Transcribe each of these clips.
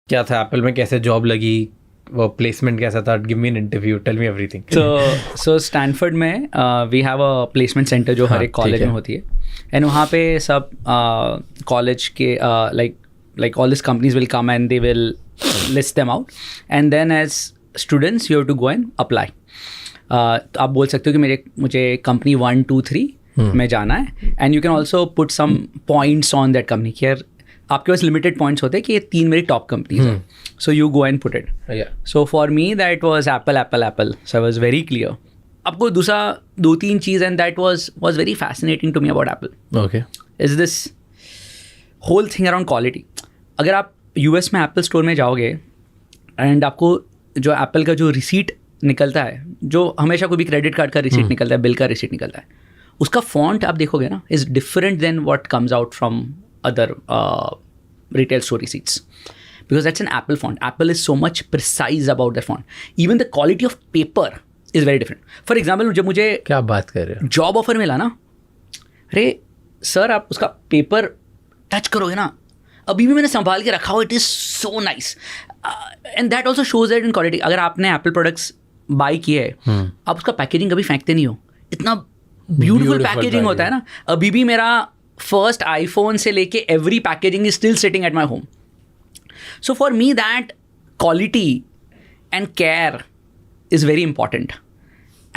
क्या था एप्पल में, कैसे जॉब लगी, वो प्लेसमेंट कैसा था? Give me an interview, tell me everything. So Stanford में we have a placement centre जो हर एक कॉलेज में होती है, एंड वहाँ पे सब कॉलेज के like all these companies will come and they will list them out, and then as students you have to go and apply. तो आप बोल सकते हो कि मुझे कंपनी 1 2 3 में जाना है, and you can also put some points on that company कि यार आपके पास लिमिटेड पॉइंट्स होते हैं कि ये 3 मेरी टॉप कंपनीज हैं, so you go and put it. So for me that was Apple, so I was very clear. आपको दूसरा 2-3 चीज़, and that was very fascinating to me about Apple. Okay. Is this whole thing around quality. अगर आप US में Apple store में जाओगे and आपको जो एप्पल का जो रिसीट निकलता है, जो हमेशा कोई भी क्रेडिट कार्ड का रिसीट निकलता है, बिल का रिसीट निकलता है, उसका फॉन्ट आप देखोगे ना is different than what comes out from other retail store receipts, because that's an Apple font. Apple is so much precise about that font. Even the quality of paper is very different. For example, जब मुझे क्या बात कर रहे हो, job offer मिला ना, अरे सर आप उसका पेपर टच करोगे ना, अभी भी मैंने संभाल के रखा हो, it is so nice. And that also shows that in quality. अगर आपने एप्पल प्रोडक्ट्स बाई किए है, आप उसका पैकेजिंग कभी फेंकते नहीं हो. इतना ब्यूटीफुल पैकेजिंग होता है ना. अभी भी मेरा फर्स्ट आईफोन से लेके every packaging is still sitting at my home. So for me that quality and care is very important.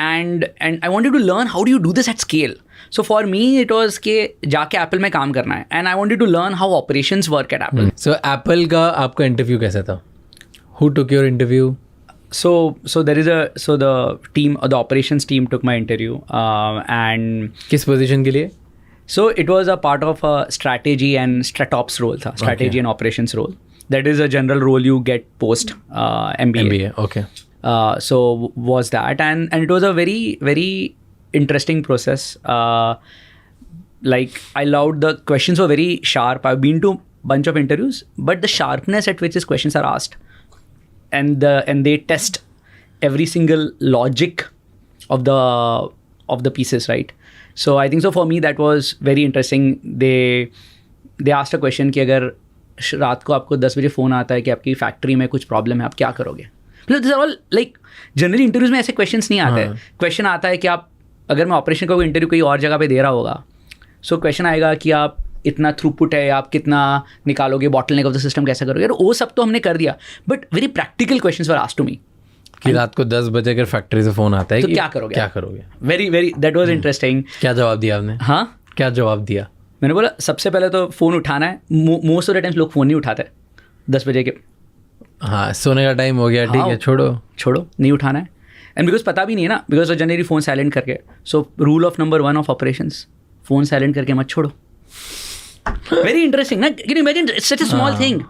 and I wanted to learn how do you do this at scale. So for me it was कि जाके Apple में काम करना है, and I wanted to learn how operations work at Apple. So Apple का आपका interview कैसा था? Who took your interview? So the operations team took my interview, and किस पोजीशन के लिए? So it was a part of a strategy and StratOps role था, strategy and operations role. That is a general role you get post MBA. Okay. So was that, and it was a very very interesting process. Like I loved the questions were very sharp. I've been to bunch of interviews, but the sharpness at which these questions are asked, and they test every single logic of the pieces, right? So I think so for me that was very interesting. They asked a question कि अगर रात को आपको 10 बजे phone आता है कि आपकी फैक्ट्री में कुछ प्रॉब्लम है, आप क्या करोगे? This are all like generally interviews में ऐसे क्वेश्चंस नहीं आते हैं. क्वेश्चन आता है कि आप, अगर मैं ऑपरेशन का कोई इंटरव्यू कहीं और जगह पे दे रहा होगा, सो क्वेश्चन आएगा कि आप इतना थ्रूपुट है, आप कितना निकालोगे, बॉटलनेक ऑफ द सिस्टम कैसे करोगे. वो सब तो हमने कर दिया, but very practical questions were asked to me कि रात को 10 बजे अगर फैक्ट्री से फ़ोन आता है तो कि क्या करोगे. Very very that was interesting. क्या जवाब दिया आपने? हाँ, क्या जवाब दिया? मैंने बोला सबसे पहले तो फ़ोन उठाना है. मोस्ट ऑफ द टाइम्स लोग फ़ोन नहीं उठाते 10 बजे के. हाँ, सोने का टाइम हो गया, ठीक है, छोड़ो, नहीं उठाना है. एंड बिकॉज पता भी नहीं है ना, बिकॉज जनरली फ़ोन साइलेंट करके. So rule of number 1 of operations, phone silent करके मत छोड़ो. वेरी इंटरेस्टिंग ना. Can you imagine, it's such a small thing,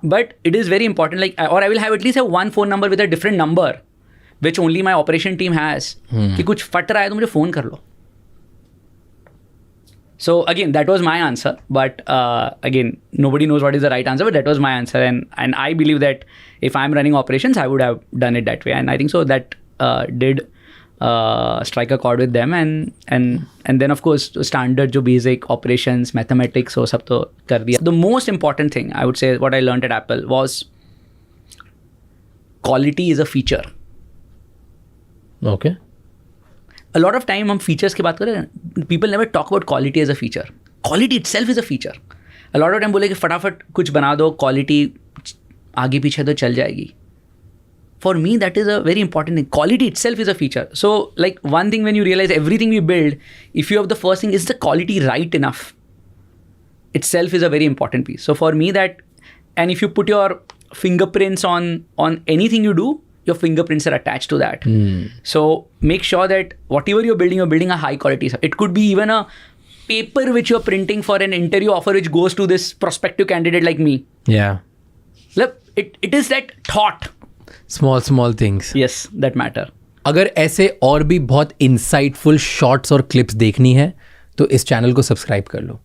but it is very important. Like, और I will have at least have 1 phone number with a different number which only my operation team has, कि कुछ फट रहा है तो मुझे phone कर लो. So again, that was my answer, but again, nobody knows what is the right answer, but that was my answer, and I believe that if I'm running operations, I would have done it that way, and I think so that did strike a chord with them, and then of course standard जो basic operations, mathematics वो सब तो कर दिया. The most important thing I would say what I learned at Apple was quality is a feature. Okay. A lot of time हम features की बात करें, people never talk about quality as a feature. Quality itself is a feature. A lot of time बोले कि फटाफट कुछ बना दो, क्वालिटी आगे पीछे तो चल जाएगी. For me that is a very important thing. Quality itself is a feature. So like one thing when you realize everything we build, if you have the first thing, is the quality right enough, itself is a very important piece. So for me that, and if you put your fingerprints on anything you do, your fingerprints are attached to that. So make sure that whatever you're building a high quality. It could be even a paper which you're printing for an interview offer which goes to this prospective candidate like me. Yeah. Look, it is that thought. Small things. Yes, that matter. अगर ऐसे और भी बहुत insightful shorts और clips देखनी है तो इस चैनल को सब्सक्राइब कर लो.